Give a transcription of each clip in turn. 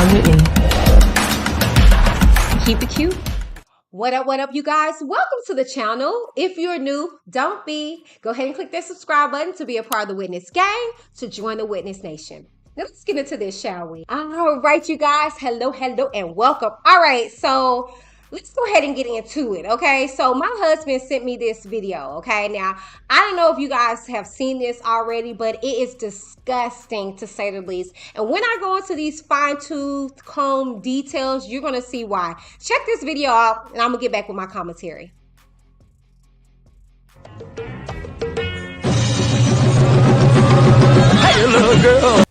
Whitney. Keep it cute. What up, you guys? Welcome to the channel. If you're new, don't be. Go ahead and click that subscribe button to be a part of the Witness gang, to join the Witness Nation. Now let's get into this, shall we? All right, you guys. Hello, and welcome. All right, so let's go ahead and get into it, okay? So my husband sent me this video, okay? Now, I don't know if you guys have seen this already, but it is disgusting to say the least. And when I go into these fine-tooth comb details, you're gonna see why. Check this video out, and I'm gonna get back with my commentary. Hey, little girl.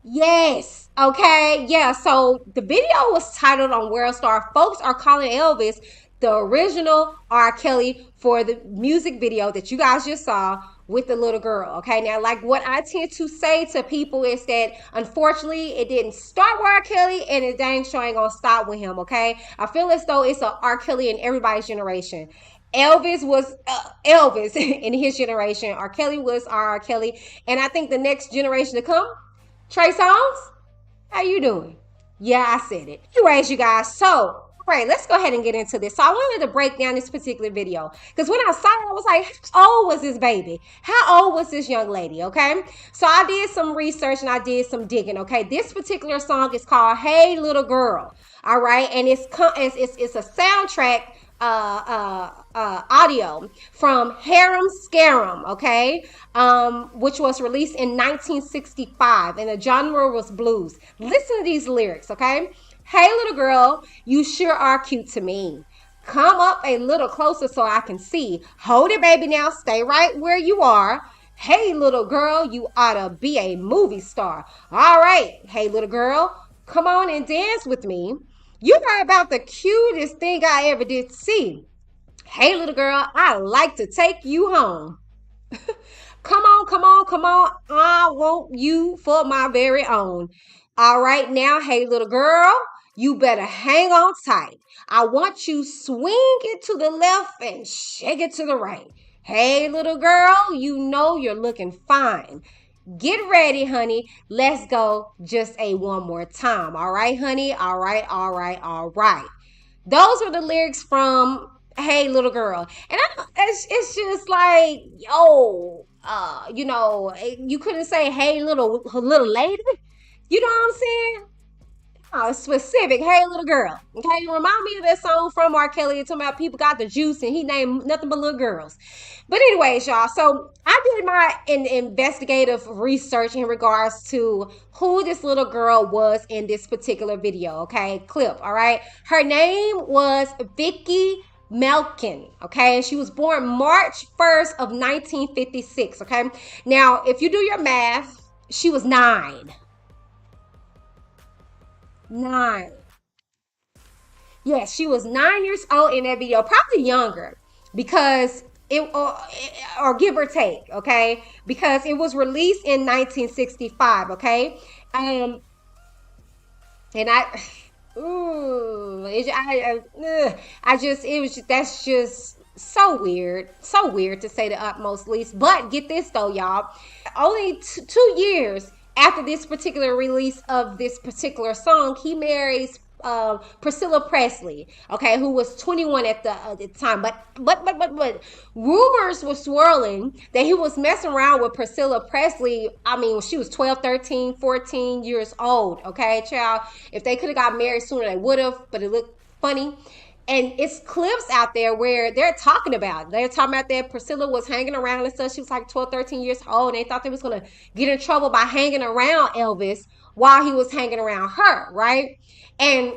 Yes. Okay. Yeah. So the video was titled on World Star. Folks are calling Elvis the original R. Kelly for the music video that you guys just saw with the little girl. Okay. Now, like what I tend to say to people is that unfortunately it didn't start with R. Kelly and it dang sure ain't gonna stop with him. Okay. I feel as though it's a R. Kelly in everybody's generation. Elvis was Elvis in his generation. R. Kelly was R. Kelly. And I think the next generation to come, Trey Songz, how you doing? Yeah, I said it. Anyways, you guys, so, all right, let's go ahead and get into this. So I wanted to break down this particular video because when I saw it, I was like, how old was this baby? How old was this young lady, okay? So I did some research and I did some digging, okay? This particular song is called Hey Little Girl, all right? And it's a soundtrack audio from Harem Scarum, okay, which was released in 1965, and the genre was blues. Listen to these lyrics, okay? Hey, little girl, you sure are cute to me. Come up a little closer so I can see. Hold it, baby, now. Stay right where you are. Hey, little girl, you oughta be a movie star. All right. Hey, little girl, come on and dance with me. You are about the cutest thing I ever did see. Hey, little girl, I like to take you home. Come on, come on, come on. I want you for my very own. All right, now, hey, little girl, you better hang on tight. I want you swing it to the left and shake it to the right. Hey, little girl, you know you're looking fine. Get ready, honey. Let's go just one more time. All right, honey? All right, all right, all right. Those are the lyrics from Hey Little Girl. And it's just like, yo, you couldn't say hey little lady. You know what I'm saying? Specific, hey little girl. Okay, you remind me of that song from R. Kelly talking about people got the juice and he named nothing but little girls. But anyways, y'all, so I did my investigative research in regards to who this little girl was in this particular video, okay, clip, all right? Her name was Vicky Melkin, okay, and she was born March 1st of 1956, okay? Now, if you do your math, she was 9. Yes, she was 9 years old in that video, probably younger, because or give or take, okay, because it was released in 1965, okay, and that's just so weird to say the utmost least. But get this though, y'all, only 2 years after this particular release of this particular song, he marries Priscilla Presley, okay, who was 21 at the time. But rumors were swirling that he was messing around with Priscilla Presley. I mean, when she was 12, 13, 14 years old, okay, child. If they could have got married sooner, they would have, but it looked funny. And it's clips out there where they're talking about that Priscilla was hanging around and stuff. She was like 12, 13 years old. And they thought they was going to get in trouble by hanging around Elvis while he was hanging around her, right? And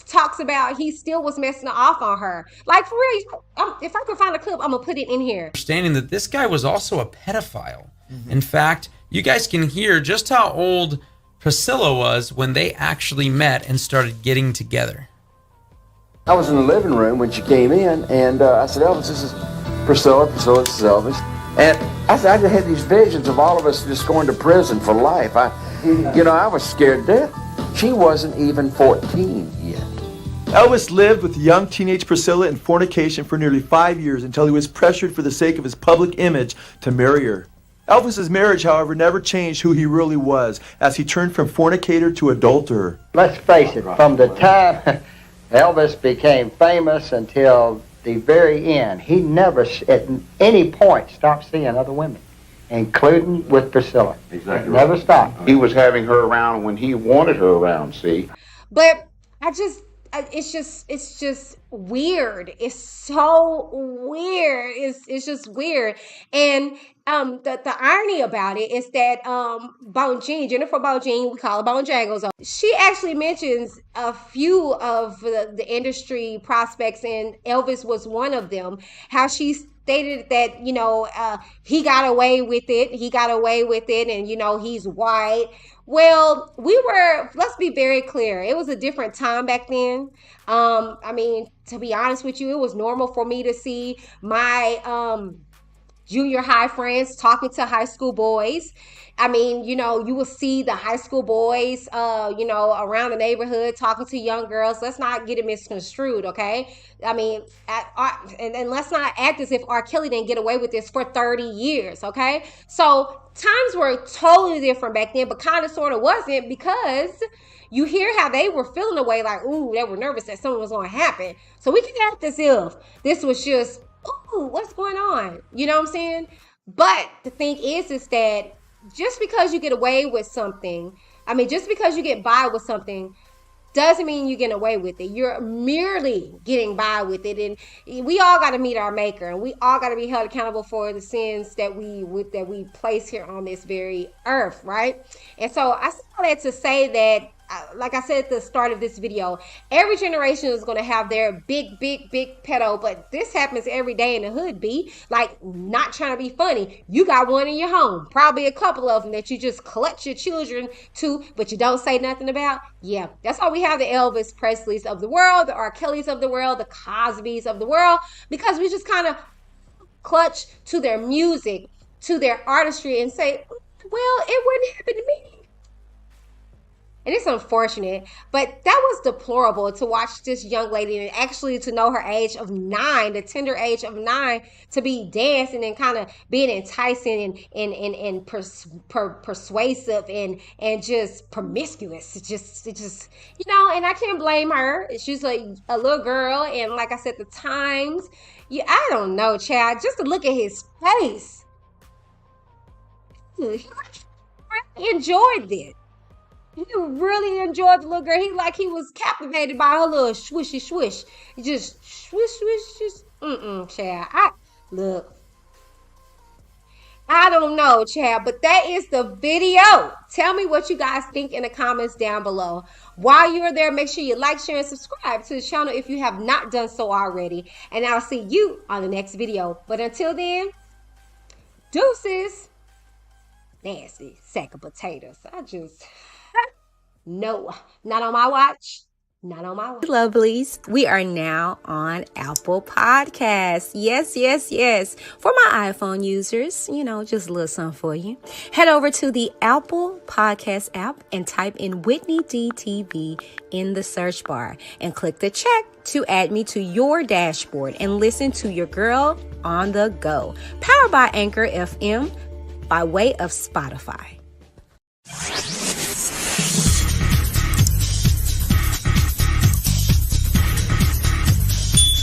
talks about he still was messing off on her. Like, for real, if I could find a clip, I'm going to put it in here. Understanding that this guy was also a pedophile. In fact, you guys can hear just how old Priscilla was when they actually met and started getting together. I was in the living room when she came in, and I said, Elvis, this is Priscilla, this is Elvis. And I said, I just had these visions of all of us just going to prison for life. I was scared to death. She wasn't even 14 yet. Elvis lived with young teenage Priscilla in fornication for nearly 5 years until he was pressured for the sake of his public image to marry her. Elvis's marriage, however, never changed who he really was, as he turned from fornicator to adulterer. Let's face it, from the time Elvis became famous until the very end, he never, at any point, stopped seeing other women, including with Priscilla. Exactly. Never stopped. He was having her around when he wanted her around, see? But it's just weird. It's so weird. It's just weird. And the irony about it is that Jennifer Bojangles, we call her Bojangles, she actually mentions a few of the industry prospects, and Elvis was one of them. How she stated that he got away with it, and he's white. Well, let's be very clear. It was a different time back then. To be honest with you, it was normal for me to see my junior high friends talking to high school boys. You will see the high school boys, around the neighborhood talking to young girls. Let's not get it misconstrued, okay? And let's not act as if R. Kelly didn't get away with this for 30 years, okay? So times were totally different back then, but kind of sort of wasn't, because you hear how they were feeling away, like, ooh, they were nervous that something was going to happen. So we can act as if this was just, ooh, what's going on? You know what I'm saying? But the thing is that just because you get away with something, just because you get by with something, doesn't mean you get away with it. You're merely getting by with it. And we all got to meet our maker, and we all got to be held accountable for the sins that we place here on this very earth, right? And so I say all that to say that, like I said at the start of this video, every generation is going to have their big pedo, but this happens every day in the hood, B. Like, not trying to be funny. You got one in your home, probably a couple of them that you just clutch your children to, but you don't say nothing about. Yeah, that's why we have the Elvis Presleys of the world, the R. Kellys of the world, the Cosbys of the world, because we just kind of clutch to their music, to their artistry, and say, well, it wouldn't happen to me. And it's unfortunate, but that was deplorable to watch this young lady, and actually to know her age of 9, the tender age of 9, to be dancing and kind of being enticing and persuasive and just promiscuous. It just and I can't blame her. She's like a little girl, and like I said, the times, I don't know, child. Just to look at his face, he enjoyed it. He really enjoyed the little girl. He was captivated by her little swishy swish. He just swish, just child. I don't know, child, but that is the video. Tell me what you guys think in the comments down below. While you're there, make sure you like, share, and subscribe to the channel if you have not done so already. And I'll see you on the next video. But until then, deuces. Nasty sack of potatoes. No, not on my watch. Not on my watch. Lovelies, we are now on Apple Podcasts. Yes. For my iPhone users, just a little something for you. Head over to the Apple Podcast app and type in Whitney DTV in the search bar and click the check to add me to your dashboard and listen to your girl on the go. Powered by Anchor FM by way of Spotify.